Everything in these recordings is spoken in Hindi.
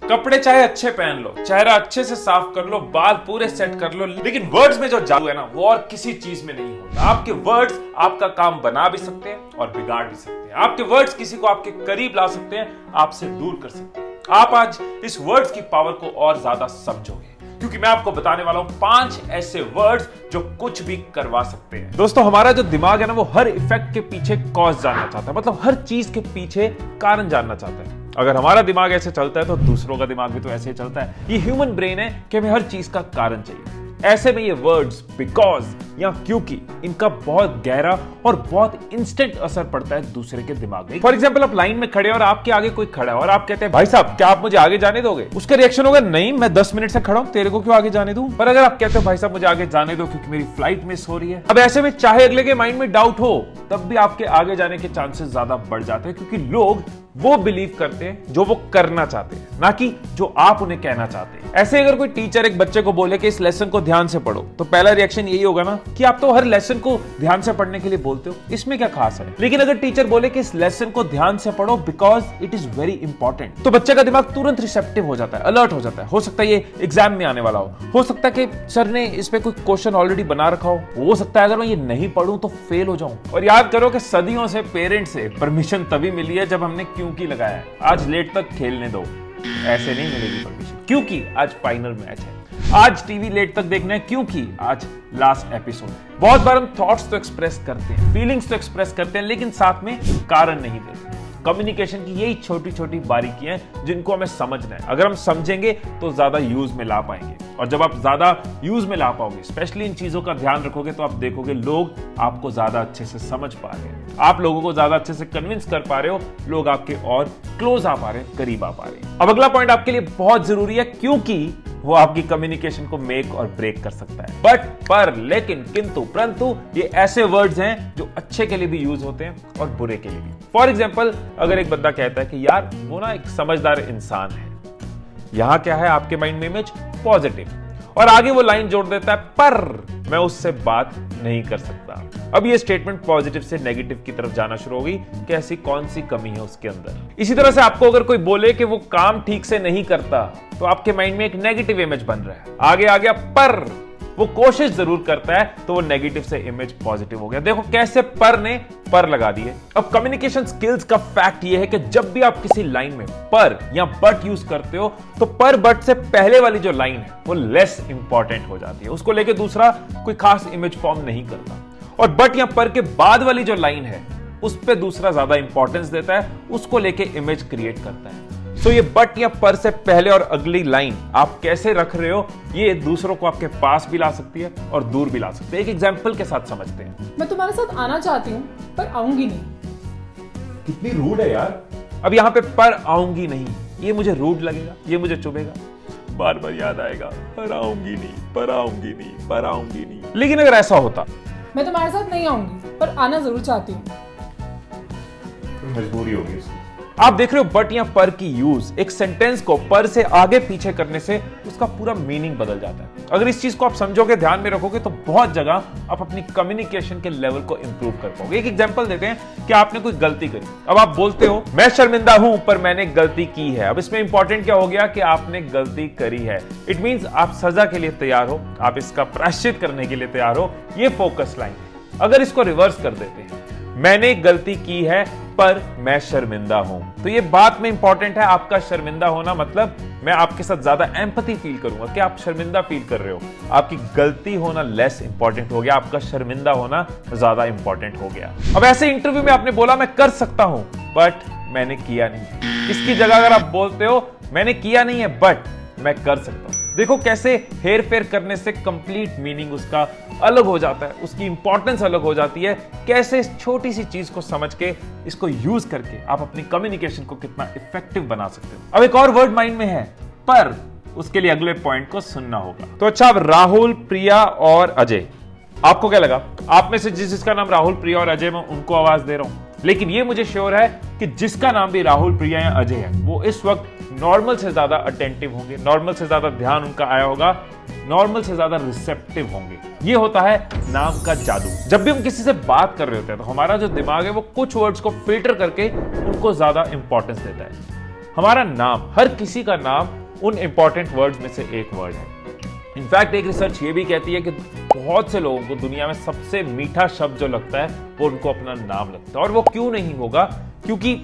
कपड़े चाहे अच्छे पहन लो, चेहरा अच्छे से साफ कर लो, बाल पूरे सेट कर लो, लेकिन वर्ड्स में जो जादू है ना वो और किसी चीज में नहीं होता। आपके वर्ड्स आपका काम बना भी सकते हैं और बिगाड़ भी सकते हैं। आपके वर्ड्स किसी को आपके करीब ला सकते हैं, आपसे दूर कर सकते हैं। आप आज इस वर्ड्स की पावर को और ज्यादा समझोगे, क्योंकि मैं आपको बताने वाला हूं 5 ऐसे वर्ड्स जो कुछ भी करवा सकते हैं। दोस्तों, हमारा जो दिमाग है ना वो हर इफेक्ट के पीछे कॉज जानना चाहता है, मतलब हर चीज के पीछे कारण जानना चाहता है। अगर हमारा दिमाग ऐसे चलता है तो दूसरों का दिमाग भी तो ऐसे ही चलता है। ये ह्यूमन ब्रेन है कि हमें हर चीज का कारण चाहिए। ऐसे में ये वर्ड्स बिकॉज या क्योंकि इनका बहुत गहरा और बहुत इंस्टेंट असर पड़ता है दूसरे के दिमाग में। फॉर एग्जाम्पल, आप लाइन में खड़े और आपके आगे कोई खड़ा है और आप कहते हैं भाई साहब क्या आप मुझे आगे जाने दोगे? उसका रिएक्शन होगा नहीं, मैं 10 मिनट से खड़ा हूं, तेरे को क्यों आगे जाने दूं? पर अगर आप कहते हो भाई साहब मुझे आगे जाने दो क्योंकि मेरी फ्लाइट मिस हो रही है, अब ऐसे में चाहे अगले के माइंड में डाउट हो तब भी आपके आगे जाने के चांसेस ज्यादा बढ़ जाते हैं, क्योंकि लोग वो बिलीव करते हैं जो वो करना चाहते हैं, ना कि जो आप उन्हें कहना चाहते हैं। ऐसे अगर कोई टीचर एक बच्चे को बोले कि इस लेसन को ध्यान से पढ़ो, तो पहला रिएक्शन यही होगा ना कि आप तो हर लेसन को ध्यान से पढ़ने के लिए बोलते हो, इसमें क्या खास है। लेकिन अगर टीचर बोले कि इस लेसन को ध्यान से पढ़ो because it is very important, तो बच्चे का दिमाग तुरंत रिसेप्टिव हो जाता है, अलर्ट हो जाता है। हो सकता है ये एग्जाम में आने वाला हो सकता है कि सर ने इस पे कोई क्वेश्चन ऑलरेडी बना रखा हो सकता है अगर मैं ये नहीं पढ़ूं तो फेल हो जाऊं। और याद करो कि सदियों से पेरेंट्स से परमिशन तभी मिली है जब हमने क्योंकि लगाया है। आज लेट तक खेलने दो, ऐसे नहीं मिलेगी परमिशन, क्योंकि आज फाइनल मैच है। आज टीवी लेट तक देखना है क्योंकि आज लास्ट एपिसोड है। बहुत बार हम थॉट्स तो एक्सप्रेस करते हैं, फीलिंग्स तो एक्सप्रेस करते हैं, लेकिन साथ में कारण नहीं देते। कम्युनिकेशन की यही छोटी छोटी बारीकियां हैं जिनको हमें समझना है। अगर हम समझेंगे तो ज्यादा यूज में ला पाएंगे, और जब आप ज्यादा यूज में ला पाओगे, स्पेशली इन चीजों का ध्यान रखोगे, तो आप देखोगे लोग आपको ज्यादा अच्छे से समझ पा रहे हैं, आप लोगों को ज्यादा अच्छे से कन्विंस कर पा रहे हो, लोग आपके और क्लोज आ पा रहे हैं, करीब आ पा रहे हैं। अब अगला पॉइंट आपके लिए बहुत जरूरी है, क्योंकि वो आपकी कम्युनिकेशन को मेक और ब्रेक कर सकता है। बट, पर, लेकिन, किंतु, परंतु ये ऐसे वर्ड्स हैं जो अच्छे के लिए भी यूज होते हैं और बुरे के लिए भी। फॉर एग्जाम्पल, अगर एक बंदा कहता है कि यार वो ना एक समझदार इंसान है, यहां क्या है आपके माइंड में इमेज पॉजिटिव, और आगे वो लाइन जोड़ देता है पर मैं उससे बात नहीं कर सकता। अब ये स्टेटमेंट पॉजिटिव से नेगेटिव की तरफ जाना शुरू होगी कि ऐसी कौन सी कमी है उसके अंदर। इसी तरह से आपको अगर कोई बोले कि वो काम ठीक से नहीं करता, तो आपके माइंड में एक नेगेटिव इमेज बन रहा है। आगे आ गया पर वो कोशिश जरूर करता है, तो वो नेगेटिव से इमेज पॉजिटिव हो गया। देखो कैसे पर ने पर लगा दिए। अब कम्युनिकेशन स्किल्स का फैक्ट ये है कि जब भी आप किसी लाइन में पर या बट यूज करते हो, तो पर बट से पहले वाली जो लाइन है वो लेस इंपॉर्टेंट हो जाती है, उसको लेके दूसरा कोई खास इमेज फॉर्म नहीं करता। और बट या पर के बाद वाली जो लाइन है उस पर दूसरा ज्यादा इंपॉर्टेंस देता है, उसको लेके इमेज क्रिएट करता है। तो ये बट या पर से पहले और अगली लाइन आप कैसे रख रहे हो, ये दूसरों को आपके पास भी ला सकती है और दूर भी ला सकती है। एक एग्जांपल के साथ समझते हैं। मैं तुम्हारे साथ आना चाहती हूँ पर आऊंगी नहीं। कितनी रूड है यार। अब यहाँ पे पर आऊंगी नहीं, ये मुझे रूड लगेगा, ये मुझे चुभेगा, बार बार याद आएगा पर आऊंगी नहीं, पर आऊंगी नहीं, पर आऊंगी नहीं। लेकिन अगर ऐसा होता, मैं तुम्हारे साथ नहीं आऊंगी पर आना जरूर चाहती हूँ, मजबूरी होगी उसकी। आप देख रहे हो बट या पर की यूज एक सेंटेंस को पर से आगे पीछे करने से उसका पूरा मीनिंग बदल जाता है। अगर इस चीज को आप समझोगे, ध्यान में रखोगे, तो बहुत जगह आप अपनी कम्युनिकेशन के लेवल को इंप्रूव कर पाओगे। एक एग्जांपल देते हैं कि आपने कोई गलती करी। अब आप बोलते हो मैं शर्मिंदा हूं पर मैंने गलती की है। अब इसमें इंपॉर्टेंट क्या हो गया कि आपने गलती करी है। इट मींस आप सजा के लिए तैयार हो, आप इसका प्रायश्चित करने के लिए तैयार हो। ये फोकस लाइन है। अगर इसको रिवर्स कर देते हैं, मैंने गलती की है पर मैं शर्मिंदा हूं, तो ये बात में इंपॉर्टेंट है आपका शर्मिंदा होना, मतलब मैं आपके साथ ज्यादा एम्पैथी फील करूंगा कि आप शर्मिंदा फील कर रहे हो। आपकी गलती होना लेस इंपॉर्टेंट हो गया, आपका शर्मिंदा होना ज्यादा इंपॉर्टेंट हो गया। अब ऐसे इंटरव्यू में आपने बोला मैं कर सकता हूं बट मैंने किया नहीं। इसकी जगह अगर आप बोलते हो मैंने किया नहीं है बट मैं कर सकता हूं। देखो कैसे हेर फेर करने से कंप्लीट मीनिंग उसका अलग हो जाता है, उसकी इंपॉर्टेंस अलग हो जाती है। कैसे इस छोटी सी चीज को समझ के इसको यूज करके आप अपनी कम्युनिकेशन को कितना इफेक्टिव बना सकते हो। अब एक और वर्ड माइंड में है पर, उसके लिए अगले पॉइंट को सुनना होगा। तो अच्छा, अब राहुल, प्रिया और अजय, आपको क्या लगा? आप में से जिसका नाम राहुल, प्रिया और अजय, मैं उनको आवाज दे रहा हूं, लेकिन ये मुझे श्योर है कि जिसका नाम भी राहुल, प्रिया या अजय है, वो इस वक्त नॉर्मल से ज्यादा अटेंटिव होंगे, नॉर्मल से ज्यादा ध्यान उनका आया होगा, नॉर्मल से ज्यादा रिसेप्टिव होंगे। ये होता है नाम का जादू। जब भी हम किसी से बात कर रहे होते हैं तो हमारा जो दिमाग है वो कुछ वर्ड्स को फिल्टर करके उनको ज्यादा इंपॉर्टेंस देता है। हमारा नाम, हर किसी का नाम उन इंपॉर्टेंट वर्ड्स में से एक वर्ड है। इनफैक्ट एक रिसर्च ये भी कहती है कि बहुत से लोगों को दुनिया में सबसे मीठा शब्द जो लगता है वो उनको अपना नाम लगता है। और वो क्यों नहीं होगा? क्योंकि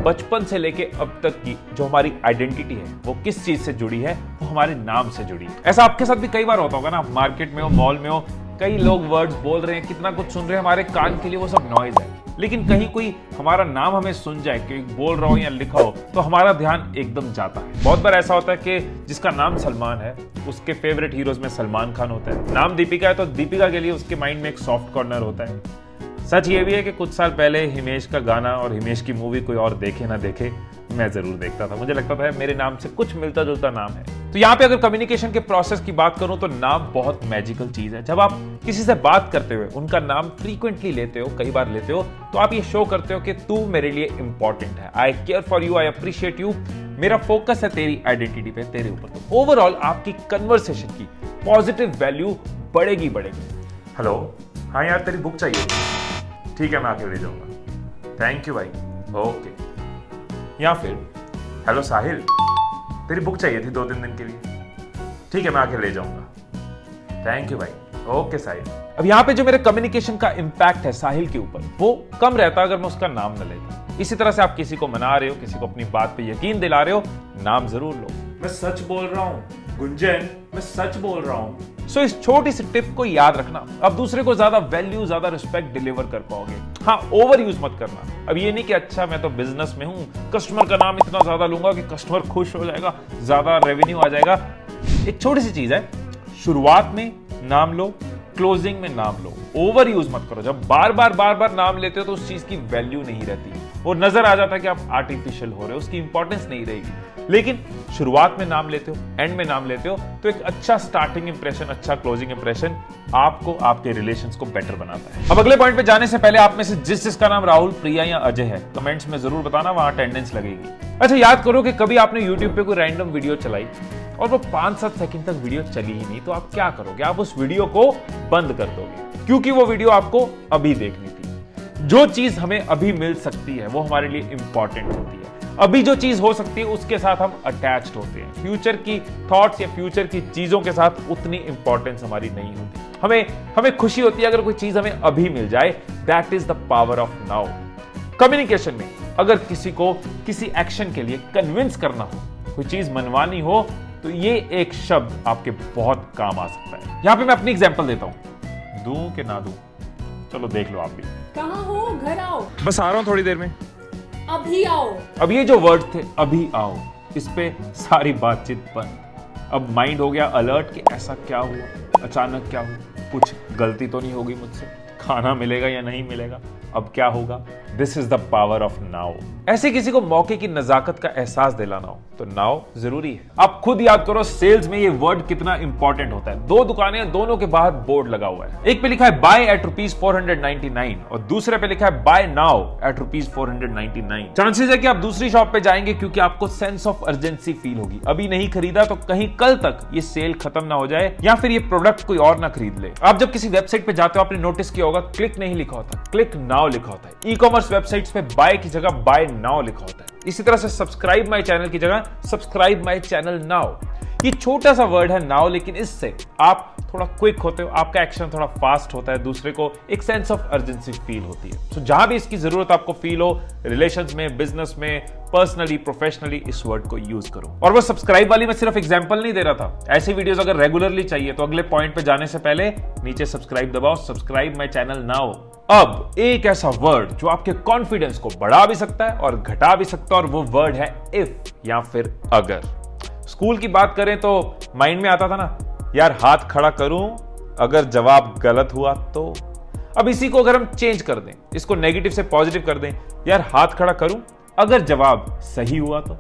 बचपन से लेके अब तक की जो हमारी आइडेंटिटी है वो किस चीज से जुड़ी है? वो हमारे नाम से जुड़ी है। ऐसा आपके साथ भी कई बार होता होगा ना, मार्केट में हो, मॉल में हो, कई लोग वर्ड्स बोल रहे हैं, कितना कुछ सुन रहे हैं, हमारे कान के लिए वो सब नॉइज है, लेकिन कहीं कोई हमारा नाम हमें सुन जाए कि बोल रहा हो या लिखा हो तो हमारा ध्यान एकदम जाता है। बहुत बार ऐसा होता है कि जिसका नाम सलमान है उसके फेवरेट हीरोज में सलमान खान होता है। नाम दीपिका है तो दीपिका के लिए उसके माइंड में एक सॉफ्ट कॉर्नर होता है। सच ये भी है कि कुछ साल पहले हिमेश का गाना और हिमेश की मूवी कोई और देखे ना देखे, मैं जरूर देखता था। मुझे लगता था मेरे नाम से कुछ मिलता जुलता नाम है। तो यहाँ पे अगर कम्युनिकेशन के प्रोसेस की बात करूं तो नाम बहुत मैजिकल चीज है। जब आप किसी से बात करते हुए उनका नाम फ्रीक्वेंटली लेते हो, कई बार लेते हो, तो आप ये शो करते हो कि तू मेरे लिए इंपॉर्टेंट है, I care for you, I appreciate you, मेरा फोकस है तेरी आइडेंटिटी पे, तेरे ऊपर। तो ओवरऑल आपकी कन्वर्सेशन की पॉजिटिव वैल्यू बढ़ेगी। हेलो, हाँ यार तेरी बुक चाहिए, ठीक है मैं आके ले जाऊंगा, थैंक यू भाई, ओके। या फिर हेलो साहिल, तेरी बुक चाहिए थी 2-3 दिन के लिए, ठीक है मैं आके ले जाऊंगा, थैंक यू भाई, ओके साहिल। अब यहाँ पे जो मेरे कम्युनिकेशन का इंपैक्ट है साहिल के ऊपर वो कम रहता अगर मैं उसका नाम न लेता। इसी तरह से आप किसी को मना रहे हो, किसी को अपनी बात पे यकीन दिला रहे हो, नाम जरूर लो। मैं सच बोल रहा हूँ गुंजन, मैं सच बोल रहा हूँ। सो इस छोटी सी टिप को याद रखना, अब दूसरे को ज्यादा वैल्यू, ज्यादा रिस्पेक्ट डिलीवर कर पाओगे। हाँ, ओवर यूज मत करना। अब ये नहीं कि अच्छा मैं तो बिजनेस में हूं, कस्टमर का नाम इतना ज्यादा लूंगा कि कस्टमर खुश हो जाएगा, ज्यादा रेवेन्यू आ जाएगा। एक छोटी सी चीज है, शुरुआत में नाम लो, क्लोजिंग में नाम लो, ओवर यूज मत करो। जब बार बार नाम लेते हो तो उस चीज की वैल्यू नहीं रहती, वो नजर आ जाता है कि आप आर्टिफिशियल हो रहे हो, उसकी इंपॉर्टेंस नहीं रहेगी। लेकिन शुरुआत में नाम लेते हो, एंड में नाम लेते हो, तो एक अच्छा स्टार्टिंग इंप्रेशन, अच्छा क्लोजिंग इंप्रेशन आपको आपके रिलेशंस को बेटर बनाता है। अब अगले पॉइंट पे जाने से पहले आप में से जिसका नाम राहुल, प्रिया या अजय है, कमेंट्स में जरूर बताना, वहां अटेंडेंस लगेगी। अच्छा, याद करो कि कभी आपने यूट्यूब पे कोई रैंडम वीडियो चलाई और वो 5-7 सेकंड तक वीडियो चली ही नहीं, तो आप क्या करोगे? आप उस वीडियो को बंद कर दोगे, क्योंकि वो वीडियो आपको अभी देखनी थी। जो चीज हमें अभी मिल सकती है वो हमारे लिए इंपॉर्टेंट होती है। अभी जो चीज हो सकती है उसके साथ हम अटैच्ड होते हैं। फ्यूचर की थॉट्स या फ्यूचर की चीजों के साथ उतनी इंपॉर्टेंस हमारी नहीं होती। हमें खुशी होती है अगर कोई चीज हमें अभी मिल जाए। That is the power of now. Communication में अगर किसी को किसी एक्शन के लिए कन्विंस करना हो, कोई चीज मनवानी हो, तो ये एक शब्द आपके बहुत काम आ सकता है। यहां पे मैं अपनी एग्जांपल देता हूं, दूं कि ना दूं, चलो देख लो आप भी। कहाँ हो? घर आओ। बस आ रहा हूं थोड़ी देर में। अभी आओ। अब ये जो वर्ड थे, अभी आओ, इस पे सारी बातचीत बंद। अब माइंड हो गया अलर्ट कि ऐसा क्या हुआ, अचानक क्या हुआ, कुछ गलती तो नहीं होगी मुझसे, खाना मिलेगा या नहीं मिलेगा, अब क्या होगा। This is the power of now. ऐसे किसी को मौके की नजाकत का एहसास दिलाना हो तो नाउ जरूरी है। आप खुद याद करो सेल्स में ये वर्ड कितना इंपॉर्टेंट होता है। 2 दुकानें, दोनों के बाहर बोर्ड लगा हुआ है। एक पे लिखा है बाय एट ₹499 और दूसरे पे लिखा है बाय नाउ एट ₹499। चांसेस है कि आप दूसरी शॉप पे जाएंगे क्योंकि आपको सेंस ऑफ अर्जेंसी फील होगी। अभी नहीं खरीदा तो कहीं कल तक ये सेल खत्म ना हो जाए या फिर ये प्रोडक्ट कोई और ना खरीद ले। आप जब किसी वेबसाइट पे जाते हो आपने नोटिस किया होगा क्लिक नहीं लिखा होता, क्लिक नाउ लिखा होता है। ई कॉमर्स वेबसाइट्स पे बाय की जगह बाय नाउ लिखा होता है। इसी तरह से सब्सक्राइब माय चैनल की जगह सब्सक्राइब माय चैनल नाउ। ये छोटा सा वर्ड है नाउ, लेकिन इससे आप थोड़ा क्विक होते हो, आपका एक्शन थोड़ा फास्ट होता है, दूसरे को एक सेंस ऑफ अर्जेंसी फील होती है। तो जहां भी इसकी जरूरत आपको फील हो, रिलेशंस में, बिजनेस में, पर्सनली, प्रोफेशनली, इस वर्ड को यूज करो। और वो सब्सक्राइब वाली मैं सिर्फ एग्जांपल नहीं दे रहा था, ऐसी वीडियोस अगर रेगुलरली चाहिए तो अगले पॉइंट पे जाने से पहले नीचे सब्सक्राइब दबाओ, सब्सक्राइब माय चैनल नाउ। अब एक ऐसा वर्ड जो आपके कॉन्फिडेंस को बढ़ा भी सकता है और घटा भी सकता है, और वो वर्ड है इफ या फिर अगर। स्कूल की बात करें तो माइंड में आता था ना, यार हाथ खड़ा करूं अगर जवाब गलत हुआ तो। अब इसी को अगर हम चेंज कर दें, इसको नेगेटिव से पॉजिटिव कर दें, यार हाथ खड़ा करूं अगर जवाब सही हुआ तो।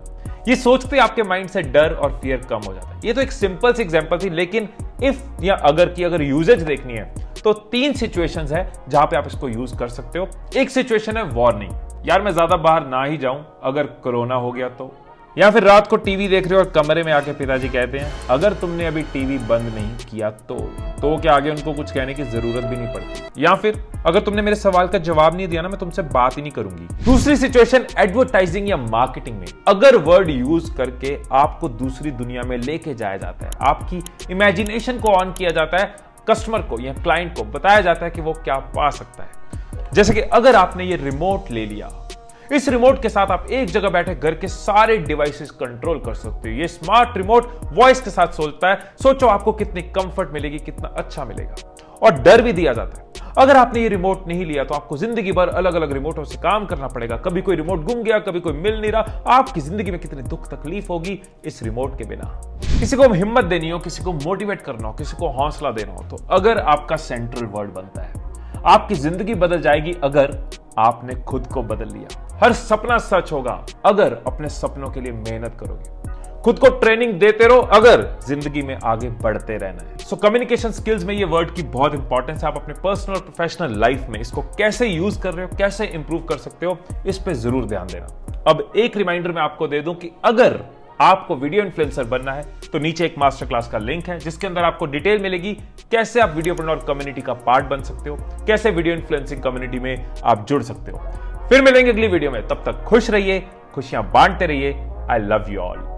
ये सोचते आपके माइंड से डर और फियर कम हो जाता है। ये तो एक सिंपल सी एग्जांपल थी, लेकिन इफ या अगर की अगर यूजेज देखनी है तो 3 सिचुएशंस है जहां पे आप इसको यूज कर सकते हो। एक सिचुएशन है वार्निंग, यार मैं ज्यादा बाहर ना ही जाऊं अगर कोरोना हो गया तो। या फिर रात को टीवी देख रहे हो और कमरे में आके पिताजी कहते हैं अगर तुमने अभी टीवी बंद नहीं किया तो क्या आगे उनको कुछ कहने की जरूरत भी नहीं पड़ती। या फिर अगर तुमने मेरे सवाल का जवाब नहीं दिया ना, मैं तुमसे बात ही नहीं करूंगी। दूसरी सिचुएशन एडवर्टाइजिंग या मार्केटिंग में, अगर वर्ड यूज करके आपको दूसरी दुनिया में लेके जाया जाता है, आपकी इमेजिनेशन को ऑन किया जाता है, कस्टमर को या क्लाइंट को बताया जाता है कि वो क्या पा सकता है। जैसे कि अगर आपने ये रिमोट ले लिया, इस रिमोट के साथ आप एक जगह बैठे घर के सारे डिवाइसेस कंट्रोल कर सकते हो। ये स्मार्ट रिमोट वॉइस के साथ सोचता है। सोचो आपको कितनी कंफर्ट मिलेगी, कितना अच्छा मिलेगा। और डर भी दिया जाता है, अगर आपने ये रिमोट नहीं लिया तो आपको जिंदगी भर अलग अलग रिमोटों से काम करना पड़ेगा। कभी कोई रिमोट गुम गया, कभी कोई मिल नहीं रहा, आपकी जिंदगी में कितनी दुख तकलीफ होगी इस रिमोट के बिना। किसी को हिम्मत देनी हो, किसी को मोटिवेट करना हो, किसी को हौसला देना हो, तो अगर आपका सेंट्रल वर्ड बनता है, आपकी जिंदगी बदल जाएगी अगर आपने खुद को बदल लिया। हर सपना सच होगा अगर अपने सपनों के लिए मेहनत करोगे। खुद को ट्रेनिंग देते रहो अगर जिंदगी में आगे बढ़ते रहना है। सो कम्युनिकेशन स्किल्स में ये वर्ड की बहुत इंपॉर्टेंस है। आप अपने पर्सनल और प्रोफेशनल लाइफ में इसको कैसे यूज कर रहे हो, कैसे इंप्रूव कर सकते हो, इस पे जरूर ध्यान देना। अब एक रिमाइंडर मैं आपको दे दूं कि अगर आपको वीडियो इन्फ्लुएंसर बनना है तो नीचे एक मास्टर क्लास का लिंक है जिसके अंदर आपको डिटेल मिलेगी कैसे आप वीडियोप्रेन्योर कम्युनिटी का पार्ट बन सकते हो, कैसे वीडियो इन्फ्लुएंसिंग कम्युनिटी में आप जुड़ सकते हो। फिर मिलेंगे अगली वीडियो में, तब तक खुश रहिए, खुशियां बांटते रहिए। I love you all.